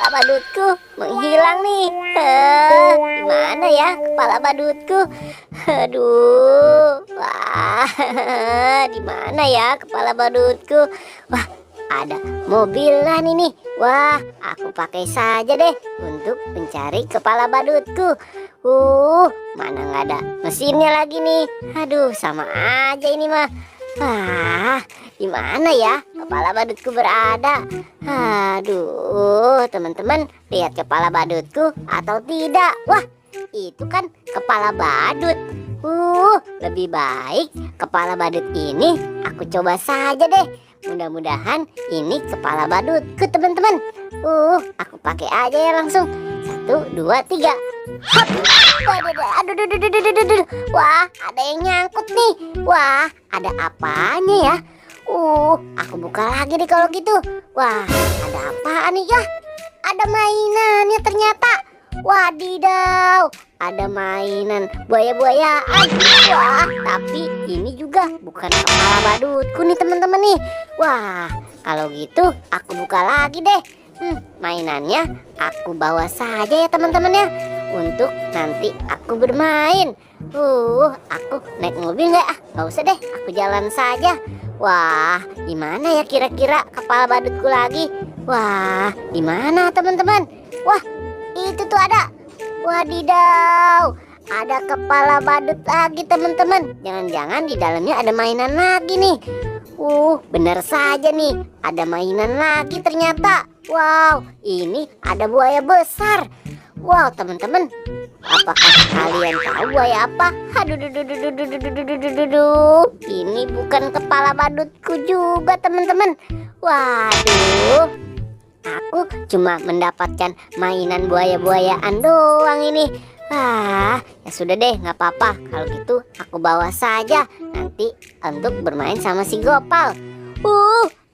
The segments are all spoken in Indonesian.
kepala badutku menghilang nih. Gimana ya kepala badutku? Aduh, wah, di mana ya kepala badutku? Wah, ada mobil lah nih. Wah, aku pakai saja deh untuk mencari kepala badutku. Mana nggak ada mesinnya lagi nih. Aduh, sama aja ini mah. Wah, di mana ya kepala badutku berada? Aduh, teman-teman, lihat kepala badutku atau tidak? Wah, itu kan kepala badut. Lebih baik kepala badut ini aku coba saja deh. Mudah-mudahan ini kepala badutku, teman-teman. Aku pakai aja ya langsung. 1, 2, 3. Hop. Aduh. Wah, ada yang nyangkut nih. Wah, ada apanya ya? Aku buka lagi deh kalau gitu. Wah, ada apaan nih ya? Ada mainannya ternyata. Wadidaw, ada mainan buaya-buayaan. Wah, tapi ini juga bukan kepala badutku nih, teman-teman nih. Wah, kalau gitu aku buka lagi deh. Mainannya aku bawa saja ya, teman-teman ya, untuk nanti aku bermain. Aku naik mobil nggak? Nggak usah deh, aku jalan saja. Wah, di mana ya kira-kira kepala badutku lagi? Wah, di mana teman-teman? Wah, itu tuh ada. Wadidaw, ada kepala badut lagi, teman-teman. Jangan-jangan di dalamnya ada mainan lagi nih. Bener saja nih, ada mainan lagi ternyata. Wow, ini ada buaya besar. Wow, teman-teman, apakah kalian tahu buaya apa? Aduh, ini bukan kepala badutku juga, teman-teman. Waduh, aku cuma mendapatkan mainan buaya-buayaan doang ini. Ya sudah deh, nggak apa-apa. Kalau gitu aku bawa saja nanti untuk bermain sama si Gopal.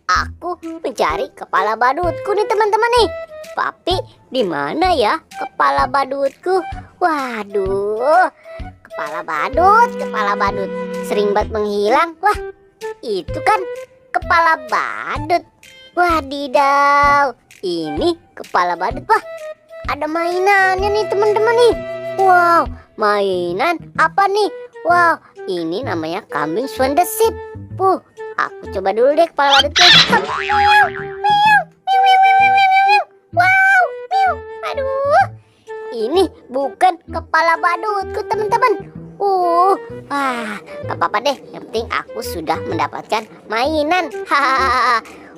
Aku mencari kepala badutku nih, teman-teman nih. Tapi di mana ya kepala badutku? Waduh, kepala badut sering banget menghilang. Wah, itu kan kepala badut. Wadidaw, ini kepala badut. Wah, ada mainannya nih, teman-teman nih. Wow, mainan apa nih? Wow, ini namanya kambing Swan the Sheep. Aku coba dulu deh kepala badutnya. Wow, aduh, ini bukan kepala badutku, teman-teman. Gak apa-apa deh, yang penting aku sudah mendapatkan mainan.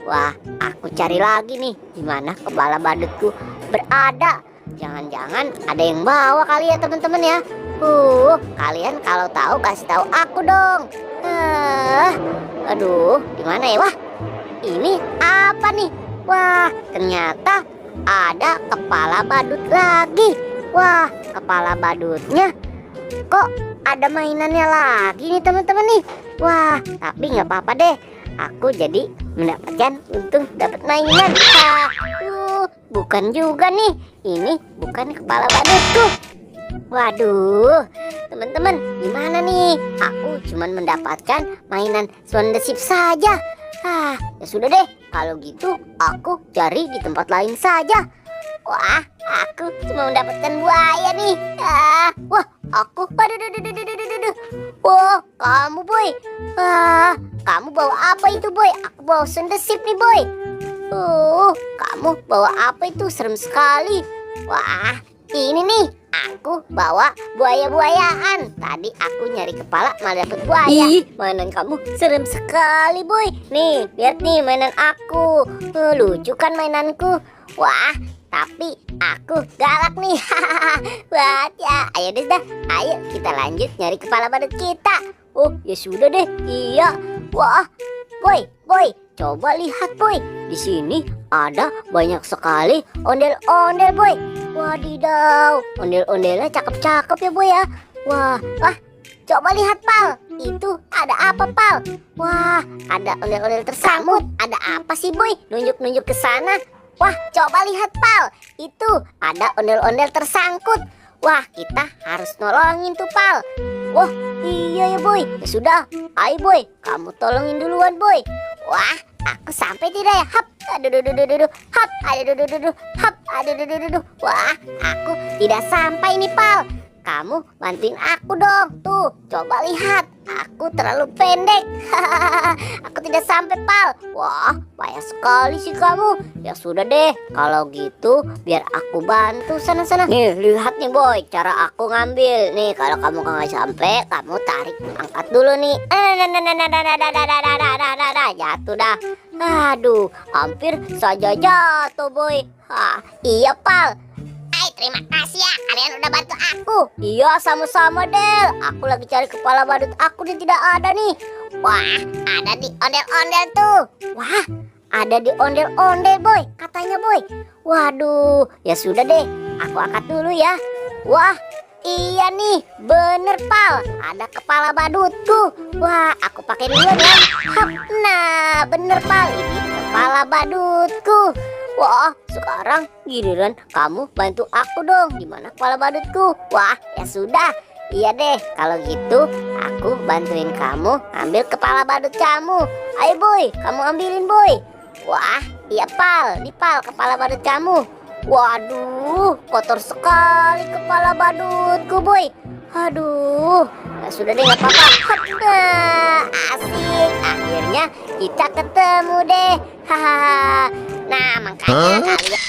Wah, aku cari lagi nih di mana kepala badutku berada. Jangan-jangan ada yang bawa kali ya, teman-teman ya. Kalian kalau tahu kasih tahu aku dong. Aduh, gimana ya? Wah, ini apa nih? Wah, ternyata ada kepala badut lagi. Wah, kepala badutnya kok ada mainannya lagi nih, teman-teman nih. Wah, tapi nggak apa-apa deh. Aku jadi mendapatkan untung dapat mainan. Bukan juga nih. Ini bukan kepala badutku. Waduh, teman-teman, gimana nih? Aku cuman mendapatkan mainan Swan the Sheep saja. Ya sudah deh, kalau gitu aku cari di tempat lain saja. Wah, aku cuma mendapatkan buaya nih. Wah, aku, aduh. Wah, kamu boy. Kamu bawa apa itu boy? Aku bawa Swan the Sheep nih boy. Kamu bawa apa itu? Serem sekali. Wah, ini nih, aku bawa buaya-buayaan. Tadi aku nyari kepala malah dapet buaya. Mainan kamu serem sekali boy. Nih, lihat nih mainan aku. Lucu kan mainanku? Wah, tapi aku galak nih. Wah, ya, ayo deh dah. Ayo kita lanjut nyari kepala badut kita. Ya sudah deh. Iya. Wah, boy, coba lihat boy. Di sini ada banyak sekali ondel-ondel boy. Wadidaw, ondel-ondelnya cakep-cakep ya boy ya. Wah, coba lihat pal. Itu ada apa pal? Wah, ada ondel-ondel tersangkut. Ada apa sih boy? Nunjuk-nunjuk ke sana. Wah, coba lihat pal. Itu ada ondel-ondel tersangkut. Wah, kita harus nolongin tuh pal. Wah, iya ya boy. Ya sudah, ayo boy, kamu tolongin duluan boy. Wah, aku sampai tidak ya? Hap, aduh, duh, duh, duh, duh, duh. Hap, aduh, duh, duh, duh, duh. Hap, aduh, duh, duh, duh, duh. Wah, aku tidak sampai nih, Pal. Kamu bantuin aku dong. Tuh, coba lihat. Aku terlalu pendek. Aku tidak sampai, Pal. Wah, payah sekali sih kamu. Ya sudah deh, kalau gitu biar aku bantu sana-sana. Nih, lihat nih boy, cara aku ngambil. Nih, kalau kamu nggak sampai, kamu tarik, angkat dulu nih. Jatuh dah. Aduh, hampir saja jatuh boy. Iya, Pal. Terima kasih ya, kalian udah bantu aku. Iya, sama-sama Del. Aku lagi cari kepala badut aku dan tidak ada nih. Wah, ada di ondel-ondel tuh. Wah, ada di ondel-ondel boy, katanya boy. Waduh, ya sudah deh, aku angkat dulu ya. Wah, iya nih, bener Pal. Ada kepala badutku. Wah, aku pakai dulu ya. Hap, nah, bener Pal, ini kepala badutku. Wah, sekarang giliran kamu bantu aku dong. Gimana kepala badutku? Wah, ya sudah. Iya deh, kalau gitu aku bantuin kamu ambil kepala badut kamu. Ayo boy, kamu ambilin boy. Wah, iya Pal, di Pal kepala badut kamu. Waduh, kotor sekali kepala badutku boy. Aduh, ya sudah deh, nggak apa-apa. Nah, asik. Akhirnya kita ketemu deh. Hahaha. Nah, makanya kalian